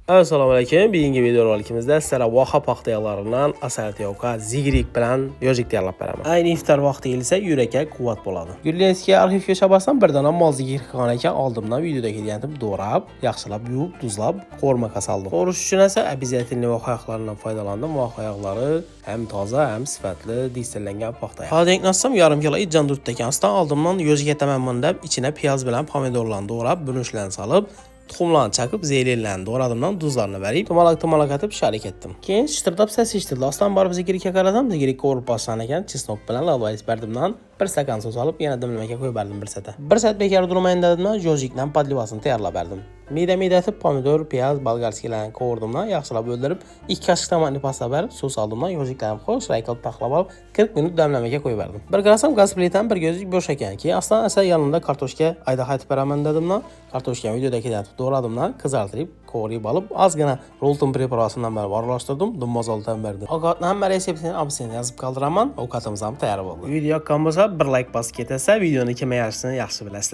Assalomu alaykum. Bugungi video rolikimizda sizlarga voha paxtayalarından asalat yoka zigrik bilan yojik tayyorlab beraman. Ayni iftar vaqti kelsa yurakka quvvat bo'ladi. Gullenskiy arxivga chabarsam bir dona mol zigrik qilgan ekan, oldimdan videoda kelgandim doğrab, yaxshilab yuvib, tuzlab, qo'rmaga saldim. Qo'rish uchun esa обязательно voha oyoqlaridan foydalandim. Voha oyoqlari hem toza hem sifatli distillangan paxta. Hozir nasam yarım kilo itjan durtda ekansidan oldimdan yojik etaman deb ichine piyoz bilan pomidorlarni doğrab, bunishlarni solib tuxumlarni chaqib, zeylinlarni doğradımdan tuzlarni berib, tumalak atib shalik etdim. Keyin shitirlab ses eshitdi. Ostan borib zigirga qaradim. Zigirga qo'rib bosgan ekan, chesnok bilan lavais berdimdan bir stakan so'z olib, yana dimlamaga qo'yib berdim bir sata. Bir soat bekor turmayin dedimdan, jojikdan podlivasini tayyorlab berdim. Mida etib pomidor, piyoz, bolgarskilarni qovurdimdan, yaxshilab o'ldirib, 2 qoshiq tomatni pasta berib, sos oldimdan, jojiklarni qo'shib, qilib taxlab olib, 40 minut damlamaga qo'yib berdim. Bir qarasam gaz plitan bir gözlük bo'sh ekan. Keyin aslan esa yanında kartoshka ayda qaytib beraman dedimdan, kartoshkani videodagi doğradımdan, qizartirib, qovurib olib, ozgina rolton preparatından berib aralashtirdim, dummoz oldan berdim. Ovqatni hamma reseptini absini yozib qoldiraman, ovqatimiz ham tayyor bo'ldi. Video yoqqan bo'lsa, bir like bosib ketsa, videoni kim yaxshisini yaxshi bilasizlar.